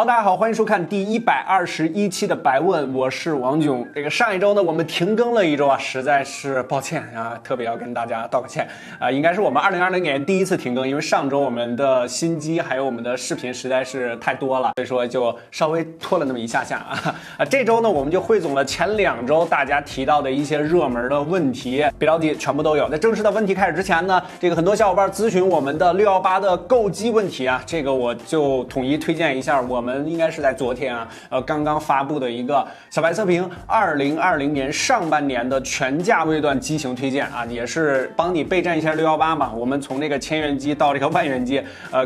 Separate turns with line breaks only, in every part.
Hello， 大家好，欢迎收看第121期的白问，我是王炯。上一周呢，我们停更了一周啊，实在是抱歉啊，特别要跟大家道个歉啊，应该是我们2020年第一次停更，因为上周我们的新机还有我们的视频实在是太多了，所以说就稍微拖了那么一下啊。这周呢，我们就汇总了前2周大家提到的一些热门的问题，别着急，全部都有。在正式的问题开始之前呢，很多小伙伴咨询我们的618的购机问题啊，我就统一推荐一下我们应该是在昨天刚刚发布的一个小白测评2020年上半年的全价位段机型推荐啊，也是帮你备战一下618嘛。我们从1000元机到万元机，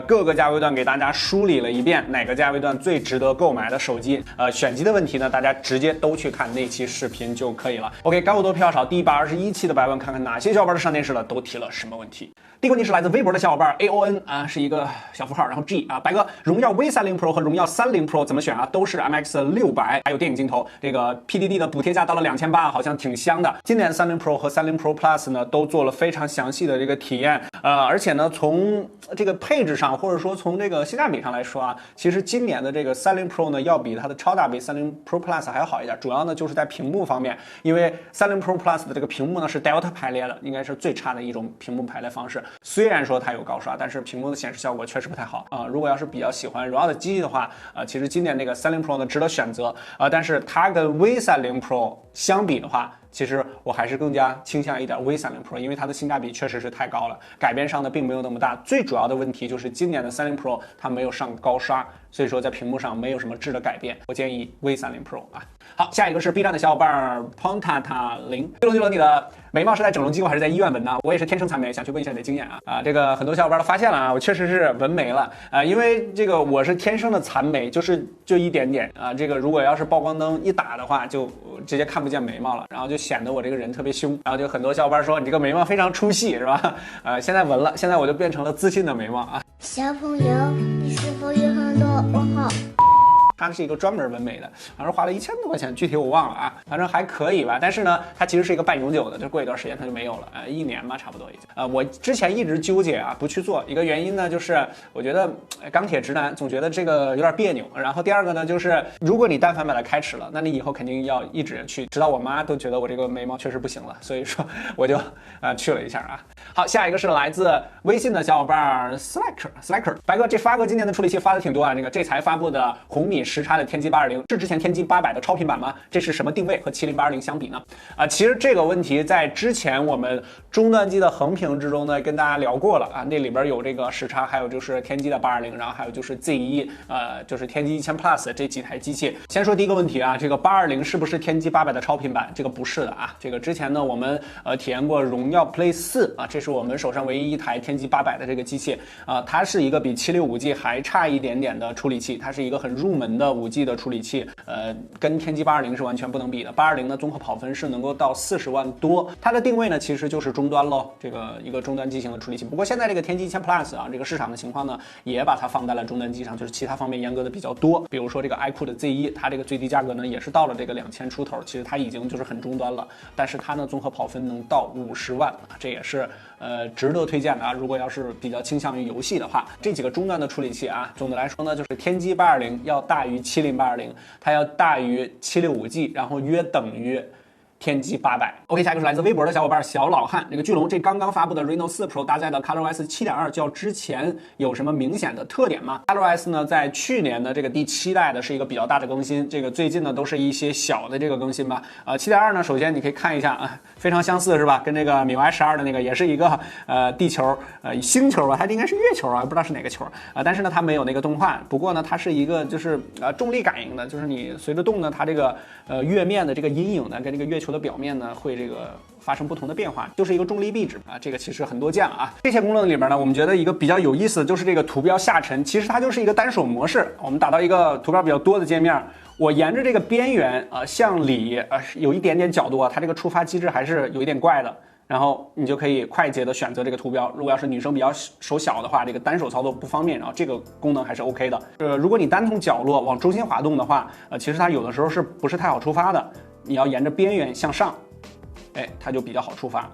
各个价位段给大家梳理了一遍，哪个价位段最值得购买的手机。选机的问题呢，大家直接都去看那期视频就可以了。OK， 干货多票少，第121期的白问，看看哪些小伙伴上电视了，都提了什么问题。第一个问题是来自微博的小伙伴 AON 啊，是一个小符号，然后 G 啊，白哥，荣耀 V30 Pro 和荣耀30 Pro 怎么选啊？都是 MX600，还有电影镜头，PDD 的补贴价到了2800，好像挺香的。今年30 Pro 和30 Pro Plus 呢，都做了非常详细的体验，而且呢，从配置上，或者说从性价比上来说啊，其实今年的30 Pro 呢，要比它的超大杯30 Pro Plus 还要好一点。主要呢就是在屏幕方面，因为30 Pro Plus 的屏幕呢是 Delta 排列的，应该是最差的一种屏幕排列方式。虽然说它有高刷，但是屏幕的显示效果确实不太好啊。如果要是比较喜欢荣耀的机器的话，其实今年30 Pro 呢值得选择但是它跟 V30 Pro 相比的话，其实我还是更加倾向一点 V30 Pro， 因为它的性价比确实是太高了，改变上呢并没有那么大。最主要的问题就是今年的30 Pro 它没有上高刷，所以说在屏幕上没有什么质的改变。我建议 V30 Pro 啊。好，下一个是 B 站的小伙伴 Pontata0， 对了，你的眉毛是在整容机构还是在医院纹呢？我也是天生残眉，想去问一下你的经验啊。很多小伙伴都发现了啊，我确实是纹眉了因为我是天生的残眉，就一点点啊。如果要是曝光灯一打的话，就直接看不见眉毛了，然后就显得我人特别凶，然后就很多小伙伴说你眉毛非常出戏是吧？现在纹了，现在我就变成了自信的眉毛啊。
小朋友，你是否有很多问号？
它是一个专门纹眉的，好像花了1000多块钱，具体我忘了啊，反正还可以吧。但是呢，它其实是一个半永久的，就过一段时间它就没有了，1年吧，差不多已经。我之前一直纠结啊，不去做，一个原因呢，就是我觉得钢铁直男总觉得有点别扭。然后第二个呢，就是如果你但凡把它开齿了，那你以后肯定要一直去，直到我妈都觉得我眉毛确实不行了，所以说我就去了一下啊。好，下一个是来自微信的小伙伴 Slacker， 白哥，发哥今年的处理器发的挺多啊，这才发布的红米时差的天玑820是之前天玑800的超频版吗？这是什么定位？和70820相比呢？其实这个问题在之前我们终端机的横屏之中呢跟大家聊过了啊，那里边有时差，还有就是天玑的820，然后还有就是 Z1，就是天玑1000 Plus 这几台机器。先说第一个问题啊，820是不是天玑800的超频版？这个不是的啊，之前呢我们体验过荣耀 Play 4啊，这是我们手上唯一一台天玑800的机器它是一个比765G 还差一点点的处理器，它是一个很入门的5G 的处理器，跟天玑820是完全不能比的。820呢综合跑分是能够到40万多，它的定位呢其实就是终端咯，一个终端机型的处理器。不过现在天玑1000 Plus 啊，市场的情况呢也把它放在了终端机上，就是其他方面阉割的比较多。比如说iQOO的 Z1， 它最低价格呢也是到了2000出头，其实它已经就是很终端了，但是它呢综合跑分能到50万啊，这也是值得推荐的啊。如果要是比较倾向于游戏的话，这几个终端的处理器啊，总的来说呢，就是天玑820要大于70820，它要大于765G，然后约等于天玑800。OK， 下一个是来自微博的小伙伴小老汉，巨龙刚刚发布的 Reno 4 Pro 搭载的 ColorOS 7.2， 较之前有什么明显的特点吗？ ColorOS 呢，在去年的第7代的是一个比较大的更新，最近呢都是一些小的更新吧。7.2 呢，首先你可以看一下啊，非常相似是吧？跟米 Y12的也是一个地球星球吧，它应该是月球啊，不知道是哪个球但是呢它没有动画，不过呢它是一个就是重力感应的，就是你随着动呢，它月面的阴影呢跟月球的表面呢会发生不同的变化，就是一个重力壁纸啊，其实很多见了啊。这些功能里面呢，我们觉得一个比较有意思的就是图标下沉，其实它就是一个单手模式。我们打到一个图标比较多的界面，我沿着边缘向里有一点点角度啊，它触发机制还是有一点怪的。然后你就可以快捷的选择图标。如果要是女生比较手小的话，单手操作不方便，然后这个功能还是 OK 的。如果你单从角落往中心滑动的话，其实它有的时候是不是太好触发的？你要沿着边缘向上，它就比较好触发。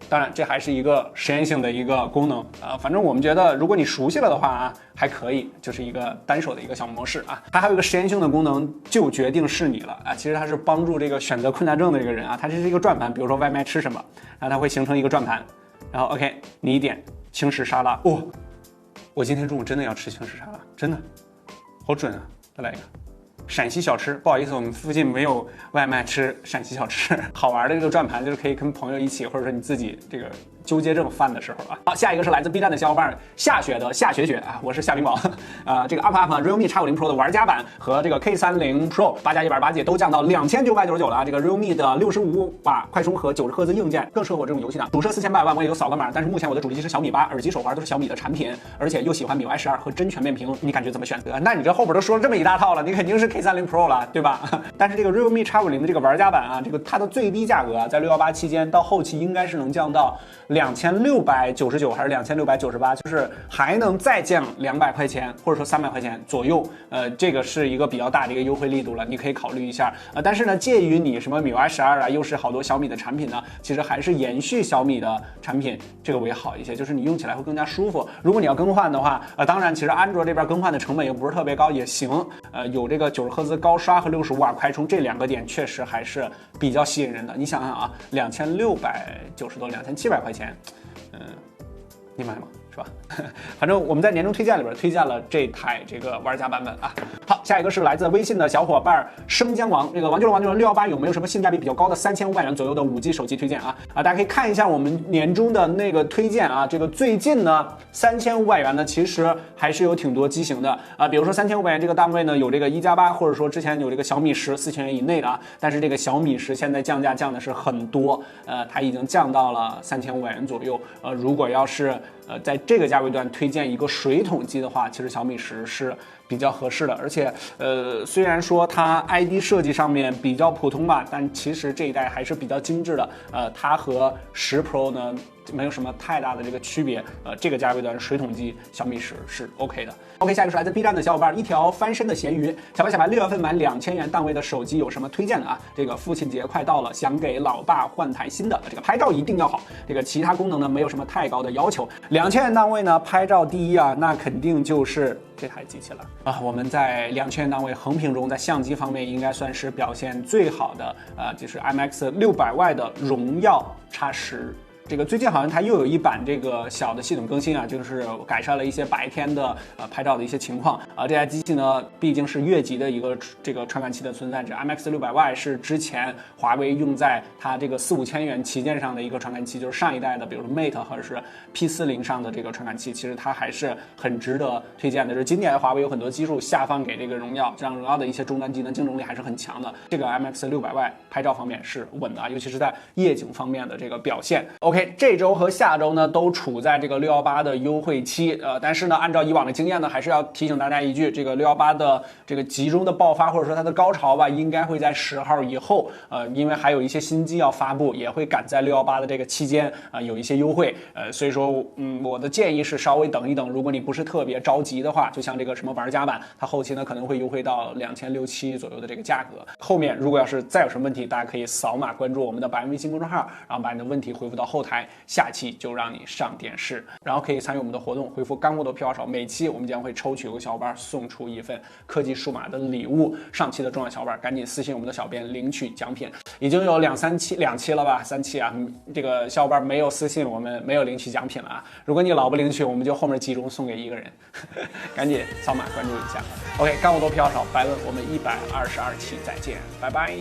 当然这还是一个实验性的一个功能反正我们觉得如果你熟悉了的话啊，还可以，就是一个单手的一个小模式啊。它还有一个实验性的功能，就决定是你了啊。其实它是帮助这个选择困难症的这个人啊，它这是一个转盘，比如说外卖吃什么，然后它会形成一个转盘，然后 OK 你一点轻食沙拉，我今天中午真的要吃轻食沙拉，真的好准啊！再来一个。陕西小吃，不好意思，我们附近没有外卖吃陕西小吃。好玩的这个转盘就是可以跟朋友一起，或者说你自己这个纠结症犯的时候啊。好，下一个是来自 B 站的小伙伴夏雪的夏雪啊，我是夏冰雹这个 UP Realme X50 Pro 的玩家版和这个 K30 Pro 8+128G 都降到2999了啊。这个 Realme 的65瓦快充和90赫兹硬件更适合我这种游戏党。主摄4800万我也就扫个码，但是目前我的主力机是小米8，耳机手环都是小米的产品，而且又喜欢MIUI 12和真全面屏，你感觉怎么选择？那你这后边都说了这么一大套了，你肯定是 K30 Pro 了，对吧？但是这个 Realme X50的这个玩家版啊，这个它的最低价格啊，在618期间到后期应该是能降到2699还是2698，就是还能再降200块钱或者说300块钱左右。这个是一个比较大的一个优惠力度了，你可以考虑一下。但是呢，介于你什么MIUI 12啊，又是好多小米的产品呢，其实还是延续小米的产品这个为好一些，就是你用起来会更加舒服。如果你要更换的话，当然其实安卓这边更换的成本也不是特别高，也行。有这个90赫兹高刷和65瓦快充这2个点确实还是比较吸引人的。你想想啊，2690多2700块钱，你买吗？是吧？反正我们在年终推荐里边推荐了这台这个玩家版本啊。好，下一个是来自微信的小伙伴生姜王，这个王就618有没有什么性价比比较高的3500元左右的5G 手机推荐啊？大家可以看一下我们年终的那个推荐啊。这个最近呢3500元呢其实还是有挺多机型的啊，比如说3500元这个档位呢有这个1+8，或者说之前有这个小米10 4000元以内的啊，但是这个小米10现在降价降的是很多，它已经降到了3500元左右。如果要是在这个价位段推荐一个水桶机的话，其实小米10是比较合适的。而且虽然说它 ID 设计上面比较普通吧，但其实这一代还是比较精致的。它和10 Pro 呢没有什么太大的这个区别。这个价位段水桶机小米10是 OK 的。OK， 下一个是来自 B 站的小伙伴一条翻身的咸鱼，小白6月份买2000元档位的手机有什么推荐的啊？这个父亲节快到了，想给老爸换台新的，这个拍照一定要好，这个其他功能呢没有什么太高的要求。2000元档位呢，拍照第一啊，那肯定就是这台机器了啊。我们在2000元档位横屏中，在相机方面应该算是表现最好的就是 IMX 600Y 的荣耀X10。这个最近好像它又有一版这个小的系统更新啊，就是改善了一些白天的拍照的一些情况啊。这台机器呢，毕竟是越级的一个这个传感器的存在，这 IMX 600Y 是之前华为用在它这个4、5千元旗舰上的一个传感器，就是上一代的，比如说 Mate 或者是 P40上的这个传感器，其实它还是很值得推荐的。就是今年华为有很多技术下放给这个荣耀，这样荣耀的一些终端机呢竞争力还是很强的。这个 IMX 600Y 拍照方面是稳的啊，尤其是在夜景方面的这个表现。OK。这周和下周呢都处在这个618的优惠期，但是呢，按照以往的经验呢，还是要提醒大家一句，这个618的这个集中的爆发或者说它的高潮吧，应该会在10号以后，因为还有一些新机要发布，也会赶在618的这个期间有一些优惠，所以说，我的建议是稍微等一等，如果你不是特别着急的话，就像这个什么玩家版，它后期呢可能会优惠到2600、2700左右的这个价格。后面如果要是再有什么问题，大家可以扫码关注我们的百万微信公众号，然后把你的问题回复到后台。下期就让你上电视，然后可以参与我们的活动，回复干货多票少，每期我们将会抽取有个小伙伴送出一份科技数码的礼物。上期的重要小伙伴赶紧私信我们的小编领取奖品，已经有2期了吧，3期啊，这个小伙伴没有私信我们，没有领取奖品了啊。如果你老不领取，我们就后面集中送给一个人，赶紧扫码关注一下。OK， 干货多票少，白问我们122期再见，拜拜。